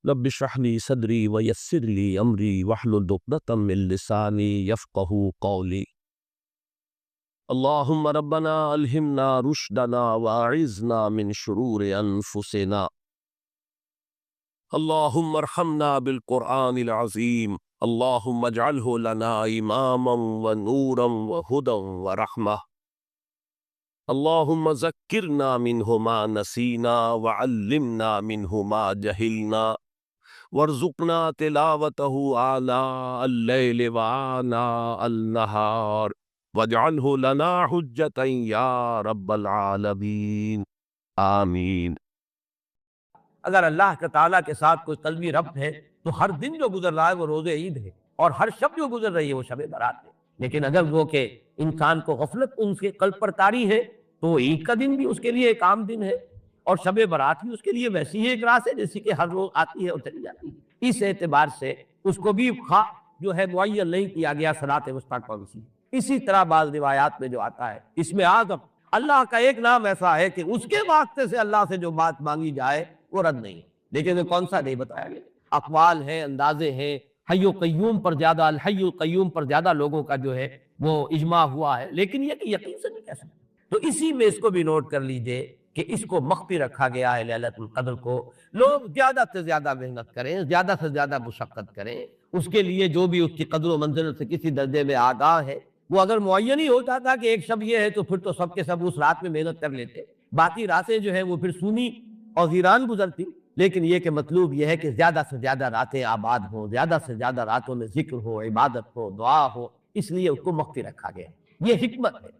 رب اشرح لي صدري ويسر لي امري واحلل عقدة من لساني يفقهوا قولي. اللهم ربنا الهمنا رشدنا واعذنا من شرور انفسنا. اللهم ارحمنا بالقرآن العظيم. اللهم اجعله لنا اماما ونورا وهدى ورحمة. اللهم ذكرنا منه ما نسينا وعلمنا منه ما جهلنا وارزقنا تلاوته آناء الليل وآناء النهار واجعله لنا حجة يا رب العالمين آمین۔ اگر اللہ کے تعالیٰ کے ساتھ کوئی قلبی ربط ہے تو ہر دن جو گزر رہا ہے وہ روز عید ہے، اور ہر شب جو گزر رہی ہے وہ شب برات ہے۔ لیکن اگر وہ کہ انسان کو غفلت ان کے قلب پر طاری ہے تو عید کا دن بھی اس کے لیے ایک عام دن ہے، اور شب برات بھی اس کے لیے ویسی ہی ایک راس ہے جیسی کہ ہر روز آتی ہے اور چلی جاتی ہے۔ اس اعتبار سے اس کو بھی جو ہے معین نہیں کیا گیا صراط مستقیم کون سی۔ اسی طرح بعض روایات میں جو آتا ہے اس میں اعظم اللہ کا ایک نام ایسا ہے کہ اس کے واسطے سے اللہ سے جو بات مانگی جائے وہ رد نہیں، لیکن وہ کون سا نہیں بتایا گیا۔ اقوال ہیں، اندازے ہیں، حی قیوم پر زیادہ، الحی القیوم پر زیادہ لوگوں کا جو ہے وہ اجماع ہوا ہے، لیکن یہ کہ یقین سے نہیں کہہ سکتے۔ تو اسی میں اس کو بھی نوٹ کر لیجئے کہ اس کو مخفی رکھا گیا ہے لیلۃ القدر کو۔ لوگ زیادہ سے زیادہ محنت کریں، زیادہ سے زیادہ مشقت کریں، اس کے لیے جو بھی اس کی قدر و منزلت سے کسی درجے میں آگاہ ہے، وہ اگر معین ہی ہوتا تھا کہ ایک شب یہ ہے تو پھر تو سب کے سب اس رات میں محنت کر لیتے، باقی راتیں جو ہیں وہ پھر سونی اور ویران گزرتی۔ لیکن یہ کہ مطلوب یہ ہے کہ زیادہ سے زیادہ راتیں آباد ہوں، زیادہ سے زیادہ راتوں میں ذکر ہو، عبادت ہو، دعا ہو، اس لیے اس کو مخفی رکھا گیا۔ یہ حکمت ہے۔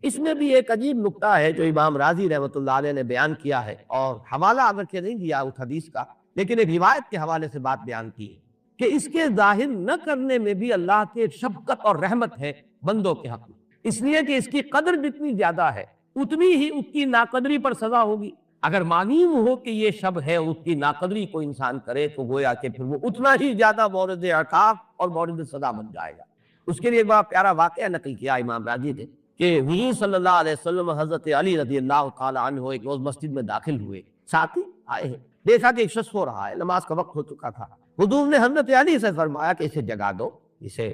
اس میں بھی ایک عجیب نکتہ ہے جو امام راضی رحمۃ اللہ علیہ نے بیان کیا ہے، اور حوالہ اگرچہ نہیں دیا اس حدیث کا، لیکن ایک روایت کے حوالے سے بات بیان کی ہے کہ اس کے ظاہر نہ کرنے میں بھی اللہ کے شفقت اور رحمت ہے بندوں کے حق میں، اس لیے کہ اس کی قدر جتنی زیادہ ہے اتنی ہی اس کی ناقدری پر سزا ہوگی۔ اگر معلوم ہو کہ یہ شب ہے، اس کی ناقدری کو انسان کرے تو گویا کہ پھر وہ اتنا ہی زیادہ مورد عقاب اور مورد سزا بن جائے گا۔ اس کے لیے ایک بڑا پیارا واقعہ نقل کیا امام راضی نے کہ وہیں صلی اللہ علیہ وسلم حضرت علی رضی اللہ تعالی عنہ ایک روز مسجد میں داخل ہوئے، ساتھی آئے ہیں، دیکھا کہ ایک شخص سو رہا ہے، نماز کا وقت ہو چکا تھا۔ حضور نے حضرت علی سے فرمایا کہ اسے جگا دو، اسے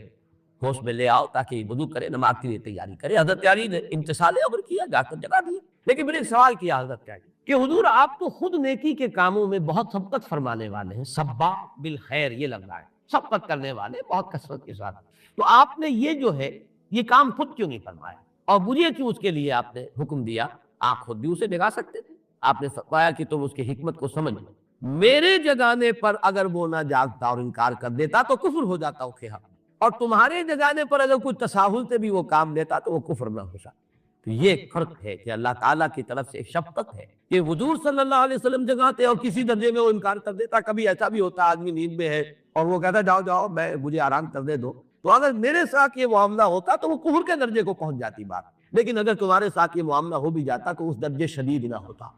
ہوش میں لے آؤ تاکہ وضو کرے، نماز کے لیے تیاری کرے۔ حضرت علی نے امتثال امر کیا، جا کر جگا دیا۔ لیکن پھر ایک سوال کیا حضرت علی کہ حضور آپ تو خود نیکی کے کاموں میں بہت سبقت فرمانے والے ہیں، سباق بالخیر یہ لگ رہا ہے، سبقت کرنے والے بہت کثرت کے ساتھ، تو آپ نے یہ جو ہے یہ کام خود کیوں نہیں فرمایا، اور مجھے کیوں اس کے لیے آپ نے حکم دیا؟ آپ خود بھی اسے جگا سکتے تھے۔ آپ نے فرمایا کہ تم اس کی حکمت کو سمجھ لو، میرے جگانے پر اگر وہ نہ جاگتا اور انکار کر دیتا تو کفر ہو جاتا اس کے حق میں، اور تمہارے جگانے پر اگر کوئی تساہل سے بھی وہ کام لیتا تو وہ کفر نہ ہو سکتا۔ تو یہ ایک فرق ہے کہ اللہ تعالیٰ کی طرف سے ایک شفقت ہے کہ حضور صلی اللہ علیہ وسلم جگاتے اور کسی درجے میں وہ انکار کر دیتا۔ کبھی ایسا بھی ہوتا آدمی نیند میں ہے اور وہ کہتا جاؤ جاؤ مجھے آرام کرنے دو، تو اگر میرے ساتھ یہ معاملہ ہوتا تو وہ کفر کے درجے کو پہنچ جاتی بات، لیکن اگر تمہارے ساتھ یہ معاملہ ہو بھی جاتا تو اس درجے شدید نہ ہوتا۔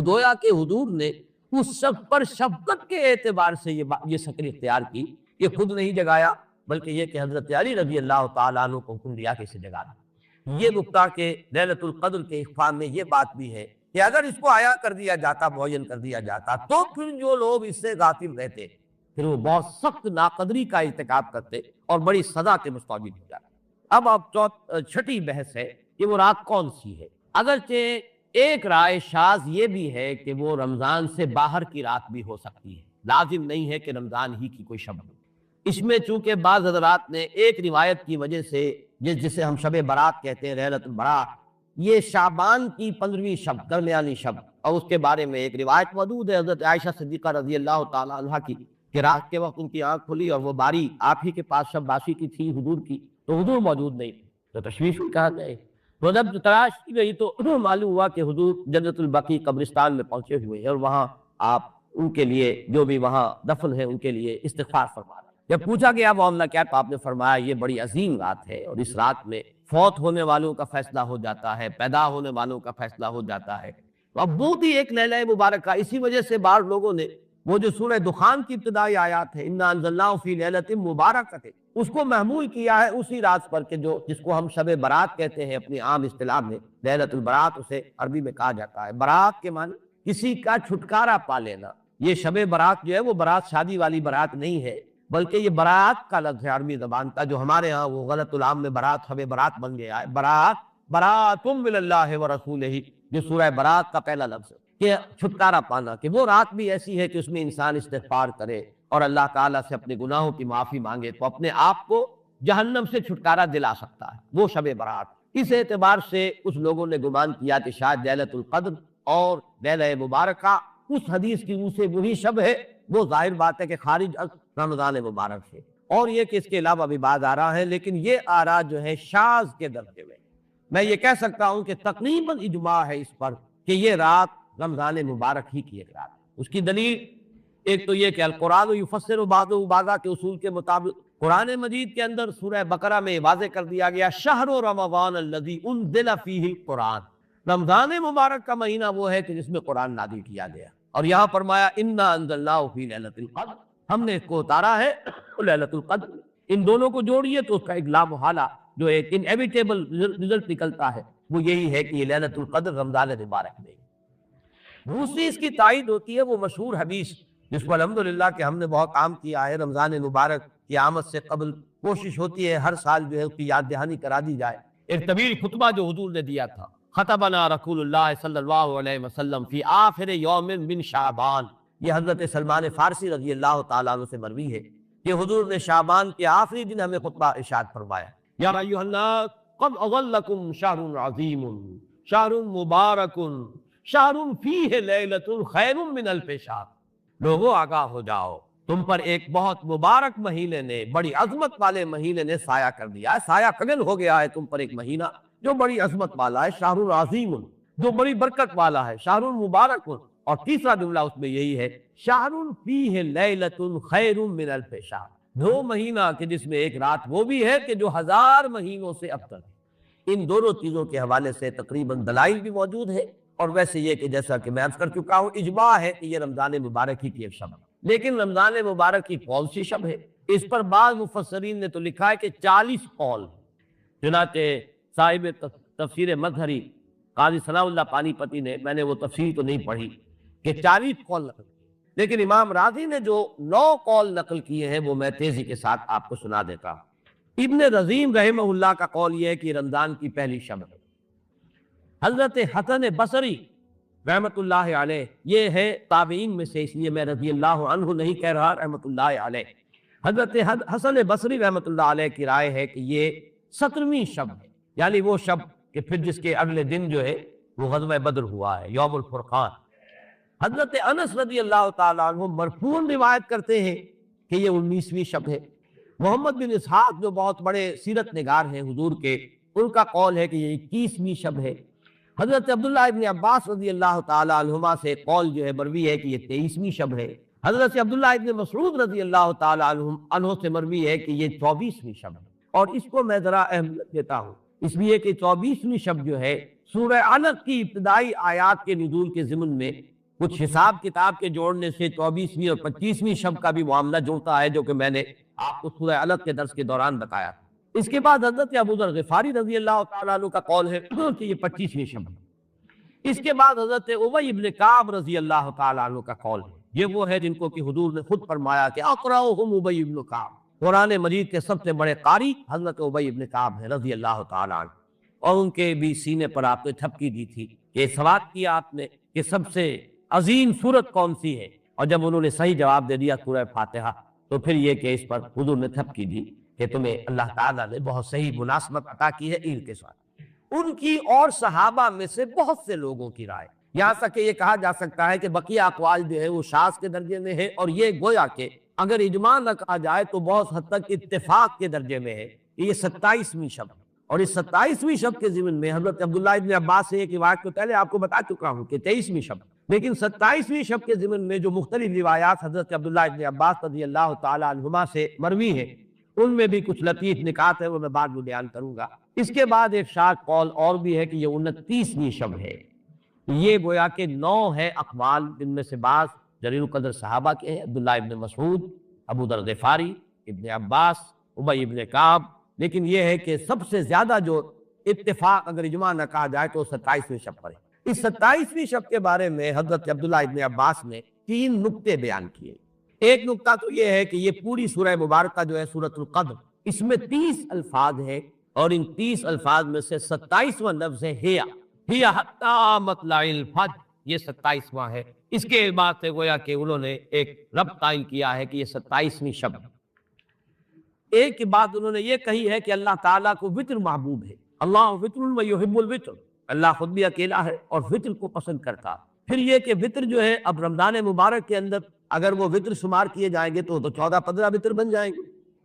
گویا کہ حضور نے اس شخص پر شفقت کے اعتبار سے یہ شکل اختیار کی کہ خود نہیں جگایا، بلکہ یہ کہ حضرت علی رضی اللہ تعالیٰ عنہ کو حکم دیا کہ اسے جگا دو۔ یہ نکتہ کہ لیلۃ القدر کے اخفاء میں یہ بات بھی ہے کہ اگر اس کو عیاں کر دیا جاتا، معین کر دیا جاتا، تو پھر جو لوگ اس سے غافل رہتے پھر وہ بہت سخت ناقدری کا ارتکاب کرتے اور بڑی سزا کے مستوجب ہو جاتے۔ اب چھٹی بحث ہے کہ وہ رات کون سی ہے۔ اگرچہ ایک رائے شاذ یہ بھی ہے کہ وہ رمضان سے باہر کی رات بھی ہو سکتی ہے، لازم نہیں ہے کہ رمضان ہی کی کوئی شب ہو۔ اس میں چونکہ بعض حضرات نے ایک روایت کی وجہ سے جسے ہم شب برات کہتے ہیں، لیلۃ البراۃ، یہ شعبان کی 15ویں شب، درمیانی شب، اور اس کے بارے میں ایک روایت موجود ہے حضرت عائشہ صدیقہ رضی اللہ تعالیٰ عنہ کی کہ رات کے وقت ان کی آنکھ کھلی اور وہ باری آپ ہی کے پاس شب باسی کی تھی حضور کی، تو حضور موجود نہیں تھے، تو تشویش بھی کہا جائے۔ تو جب تلاش کی گئی تو معلوم ہوا کہ حضور جنت البقیع قبرستان میں پہنچے ہوئے ہیں، اور وہاں آپ ان کے لیے جو بھی وہاں دفن ہے ان کے لیے استغفار فرما رہے ہیں۔ جب پوچھا گیا معاملہ کیا، تو آپ نے فرمایا یہ بڑی عظیم رات ہے، اور اس رات میں فوت ہونے والوں کا فیصلہ ہو جاتا ہے، پیدا ہونے والوں کا فیصلہ ہو جاتا ہے۔ تو اب بہت ہی ایک لیلہ مبارکہ، اسی وجہ سے بعض لوگوں نے وہ جو سورہ دخان کی ابتدائی آیات ہے انا انزلناہ فی لیلۃ مبارکۃ، اس کو محمول کیا ہے اسی رات پر کہ جس کو ہم شب برات کہتے ہیں اپنی عام اصطلاح میں، لیلۃ البراۃ اسے عربی میں کہا جاتا ہے۔ برات کے معنی کسی کا چھٹکارا پا لینا، یہ شب برات جو ہے وہ برات شادی والی برات نہیں ہے، بلکہ یہ برات کا لفظ ہے عربی زبان کا، جو ہمارے ہاں وہ غلط العام میں برات شب برات بن گیا ہے۔ برات من اللہ ورسولہ، جو سورہ برات کا پہلا لفظ ہے کہ چھٹکارا پانا، کہ وہ رات بھی ایسی ہے کہ اس میں انسان استغفار کرے اور اللہ تعالیٰ سے اپنے گناہوں کی معافی مانگے تو اپنے آپ کو جہنم سے چھٹکارا دلا سکتا ہے، وہ شب برات۔ اس اعتبار سے کچھ لوگوں نے گمان کیا کہ شاید لیلۃ القدر اور لیلہ مبارکہ اس حدیث کی روح سے وہی شب ہے، وہ ظاہر بات ہے کہ خارج از رمضان مبارک سے، اور یہ کہ اس کے علاوہ بھی بات آ رہا ہے، لیکن یہ آراء جو ہے شاذ کے درجے میں یہ کہہ سکتا ہوں کہ تقریباً اجماع ہے اس پر کہ یہ رات رمضان مبارک ہی کی ایک رات ہے۔ اس کی دلیل ایک تو یہ کہ القرآن یفسر بعضہ بعضا کے اصول کے مطابق قرآن مجید کے اندر سورہ بقرہ میں واضح کر دیا گیا شہر رمضان الذی انزل فیہ القرآن، رمضان مبارک کا مہینہ وہ ہے کہ جس میں قرآن نازل کیا گیا، اور یہاں فرمایا انا انزلناہ فی لیلۃ القدر، ہم نے اس کو اتارا ہے لیلۃ القدر۔ ان دونوں کو جوڑیے تو اس کا ایک لامحالہ جو ایک انیویٹیبل رزلٹ نکلتا ہے وہ یہی ہے کہ یہ لیلۃ القدر رمضان مبارک میں۔ دوسری اس کی تائید ہوتی ہے وہ مشہور حدیث جس کو الحمدللہ کہ ہم نے بہت کام کیا ہے، رمضان مبارک کی آمد سے قبل کوشش ہوتی ہے ہر سال جو ہے اس کی یاد دہانی کرا دی جائے۔ ایک طویل خطبہ جو حضور نے دیا تھا، خطبنا رسول اللہ صلی اللہ علیہ وسلم فی آخر یوم من شعبان، یہ حضرت سلمان فارسی رضی اللہ تعالیٰ عنہ سے مروی ہے کہ حضور نے شعبان کے آخری دن ہمیں خطبہ ارشاد فرمایا، یا ایھا الناس قد اظلکم شہر عظیم شہر مبارک شہر فیہ لیلۃ خیر من الف شہر، لوگوں آگاہ ہو جاؤ، تم پر ایک بہت مبارک مہینے نے، بڑی عظمت والے مہینے نے سایہ کر دیا ہے، سایہ قبل ہو گیا ہے تم پر ایک مہینہ جو بڑی عظمت والا ہے، شہر عظیم جو بڑی برکت والا ہے، شہر مبارک، اور تیسرا جملہ اس میں یہی ہے شہر فیہ لیلۃ خیر من الف شہر، دو مہینہ کہ جس میں ایک رات وہ بھی ہے کہ جو 1000 مہینوں سے افضل ہے۔ ان دونوں چیزوں کے حوالے سے تقریباً دلائل بھی موجود ہے، اور ویسے یہ کہ جیسا کہ میں عرض کر چکا ہوں اجماع ہے کہ یہ رمضان مبارک ہی کی ایک شب ہے، لیکن رمضان مبارک کی کون سی شب ہے اس پر بعض مفسرین نے تو لکھا ہے کہ 40 قول، چنانچہ صاحب تفسیر مظہری قاضی ثناء اللہ پانی پتی نے، میں نے وہ تفسیر تو نہیں پڑھی، کہ 40 قول نقل، لیکن امام راضی نے جو 9 قول نقل کیے ہیں وہ میں تیزی کے ساتھ آپ کو سنا دیتا ہوں۔ ابن رزیم رحمہ اللہ کا قول یہ ہے کہ رمضان کی پہلی شب ہے۔ حضرت حسن بصری رحمۃ اللہ علیہ، یہ ہے تابعین میں سے، اس لیے میں رضی اللہ عنہ نہیں کہہ رہا، رحمۃ اللہ علیہ، حضرت حسن بصری رحمۃ اللہ علیہ کی رائے ہے کہ یہ 17ویں شب ہے، یعنی وہ شب کہ پھر جس کے اگلے دن جو ہے وہ غزوہ بدر ہوا ہے، یوم الفرقان۔ حضرت انس رضی اللہ تعالیٰ عنہ مرفوعاً روایت کرتے ہیں کہ یہ 19ویں شب ہے۔ محمد بن اسحاق جو بہت بڑے سیرت نگار ہیں حضور کے، ان کا قول ہے کہ یہ 21ویں شب ہے۔ حضرت عبداللہ ابن عباس رضی اللہ تعالیٰ عنہما سے قول جو ہے مروی ہے کہ یہ 23ویں شب ہے۔ حضرت عبداللہ ابن مسعود رضی اللہ تعالیٰ عنہ سے مروی ہے کہ یہ 24ویں شب ہے، اور اس کو میں ذرا اہمیت دیتا ہوں اس لیے کہ 24ویں شب جو ہے سورہ علق کی ابتدائی آیات کے نزول کے ضمن میں کچھ حساب کتاب کے جوڑنے سے 24ویں اور 25ویں شب کا بھی معاملہ جڑتا ہے، جو کہ میں نے آپ کو سورہ علق کے درس کے دوران بتایا۔ اس کے بعد حضرت ابو ذر غفاری رضی اللہ تعالیٰ عنہ کا قول ہے کہ یہ 25ویں شب ہے۔ اس کے بعد حضرت ابی بن کعب رضی اللہ تعالیٰ عنہ کا قول ہے، یہ وہ ہے جن کو کہ حضور نے خود فرمایا کہ اقرأہم ابی بن کعب، قرآن مجید کے سب سے بڑے قاری حضرت ابی بن کعب ہیں رضی اللہ تعالیٰ عنہ، اور ان کے بھی سینے پر آپ نے تھپکی دی تھی کہ سوال کیا آپ نے کہ سب سے عظیم سورت کون سی ہے، اور جب انہوں نے صحیح جواب دے دیا سورہ فاتحہ، تو پھر یہ کہ اس پر حضور نے تھپکی دی کہ تمہیں اللہ تعالیٰ نے بہت صحیح مناسبت عطا کی ہے عید کے ساتھ۔ ان کی اور صحابہ میں سے بہت سے لوگوں کی رائے، یہاں تک کہ یہ کہا جا سکتا ہے کہ بقیہ اقوال جو ہے وہ شاذ کے درجے میں ہے، اور یہ گویا کہ اگر اجماع نہ کہا جائے تو بہت حد تک اتفاق کے درجے میں ہے کہ یہ 27ویں شب ہے۔ اور اس 27ویں شب کے ضمن میں حضرت عبداللہ ابن عباس سے ایک روایت تو پہلے آپ کو بتا چکا ہوں کہ 23ویں شب، لیکن 27ویں شب کے ضمن میں جو مختلف روایات حضرت عبداللہ ابن عباس رضی اللہ تعالیٰ عنہما سے مروی ہیں، ان میں بھی کچھ لطیف نکات ہیں، وہ میں بعد میں بیان کروں گا۔ اس کے بعد ایک شاذ قول اور بھی ہے کہ یہ 29ویں شب ہے۔ یہ گویا کہ 9 ہے اقوال، جن میں سے بعض جلیل القدر صحابہ کے ہیں، عبداللہ ابن مسعود، ابو ذر غفاری، ابن عباس، ابی ابن کعب، لیکن یہ ہے کہ سب سے زیادہ جو اتفاق اگر اجماع نہ کہا جائے تو 27ویں شب پر ہے۔ اس 27ویں شب کے بارے میں حضرت عبداللہ ابن عباس نے تین نقطے بیان کیے۔ ایک نقطہ تو یہ ہے کہ یہ پوری سورہ مبارکہ جو ہے سورۃ القدر، اس میں 30 الفاظ ہیں، اور ان 30 الفاظ میں سے 27واں لفظ ہے ہی حتی مطلع الفجر، یہ 27واں ہے۔ اس کے بعد سے گویا کہ انہوں نے ایک ربط قائم کیا ہے کہ یہ 27ویں شب۔ ایک بات انہوں نے یہ کہی ہے کہ اللہ تعالیٰ کو وطر محبوب ہے، اللہ وطر و یحب الوطر، اللہ خود بھی اکیلا ہے اور وطر کو پسند کرتا۔ پھر یہ کہ وطر جو ہے اب رمضان مبارک کے اندر اگر وہ وطر شمار کیے جائیں گے تو 14-15 وطر بن جائیں گے،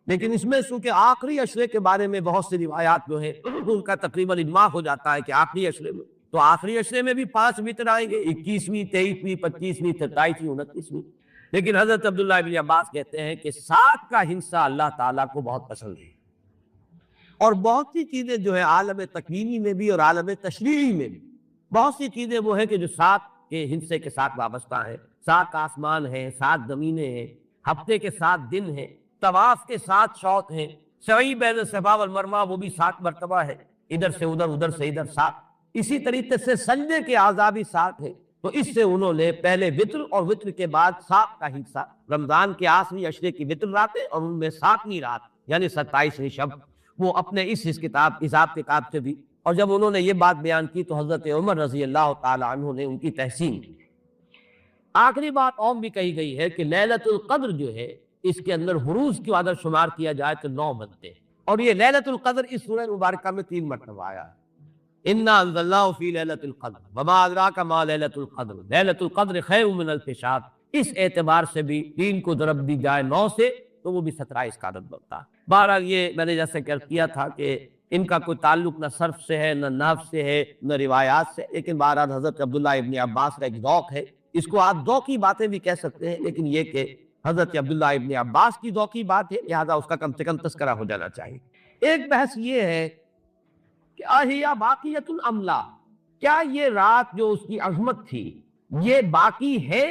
لیکن اس میں چونکہ آخری عشرے کے بارے میں بہت سی روایات جو ہے ان کا تقریباً اجماع ہو جاتا ہے کہ آخری عشرے میں، تو آخری عشرے میں بھی 5 وطر آئیں گے، 21ویں، 23ویں، 25ویں، 27ویں، 29ویں۔ لیکن حضرت عبداللہ ابن عباس کہتے ہیں کہ 7 کا ہندسہ اللہ تعالیٰ کو بہت پسند ہے، اور بہت سی چیزیں جو ہے عالم تکوینی میں بھی اور عالم تشریعی میں بھی بہت سی چیزیں وہ ہیں کہ جو 7 کے ہندسے کے ساتھ وابستہ ہیں۔ 7 آسمان ہیں، 7 زمینیں ہیں، ہفتے کے 7 دن ہیں، طواف کے 7 شوط ہیں، سعی بین الصفا والمروہ وہ بھی 7 مرتبہ ہے، ادھر سے ادھر، ادھر سے ادھر 7۔ اسی طریقے سے سجدے کے اعضاء بھی 7 ہیں، تو اس سے انہوں نے پہلے وطر اور وطر کے بعد 7 کا حصہ، رمضان کے آخری عشرے کی وطر راتیں اور ان میں 7ویں رات یعنی 27ویں شب، وہ اپنے اس حساب کتاب سے بھی۔ اور جب انہوں نے یہ بات بیان کی تو حضرت عمر رضی اللہ تعالی عنہ نے ان کی تحسین کی۔ آخری بات اور بھی کہی گئی ہے کہ لیلۃ القدر جو ہے اس کے اندر حروف کی اگر شمار کیا جائے تو 9 بنتے ہیں، اور یہ لیلۃ القدر اس سورہ مبارکہ میں 3 مرتبہ آیا ہے۔ انا انزلناہ فی لیلۃ القدر وما ادراک ما لیلۃ القدر لیلۃ القدر خیر من الف شہر۔ اس اعتبار سے بھی 3 کو ضرب دی جائے 9 سے تو وہ بھی 17 اس کا عدد بنتا ہے۔ بہرحال یہ میں نے جیسے کیا تھا کہ ان کا کوئی تعلق نہ صرف سے ہے، نہ نحو سے ہے، نہ روایات سے، لیکن بہرحال حضرت عبداللہ ابن عباس کا ایک ذوق ہے، اس کو آپ ذوقی باتیں بھی کہہ سکتے ہیں، لیکن یہ کہ حضرت عبداللہ ابن عباس کی ذوقی بات ہے، لہذا اس کا کم سے کم تذکرہ ہو جانا چاہیے۔ ایک بحث یہ ہے کہ اہیا باقیۃ الاملا، کیا یہ رات جو اس کی عظمت تھی یہ باقی ہے،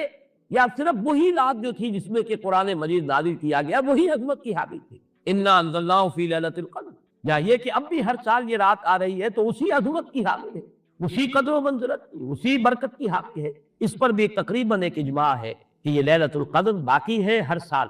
یا صرف وہی رات جو تھی جس میں کہ قرآن مجید نازل کیا گیا وہی عظمت کی حامل تھی؟ انا انزلناہ فی لیلۃ القدر، یا یہ کہ اب بھی ہر سال یہ رات آ رہی ہے تو اسی عظمت کی حامل ہے، اسی قدر و منزلت کی، اسی برکت کی حامل ہے؟ اس پر بھی تقریباً ایک اجماع ہے کہ یہ لیلۃ القدر باقی ہے، ہر سال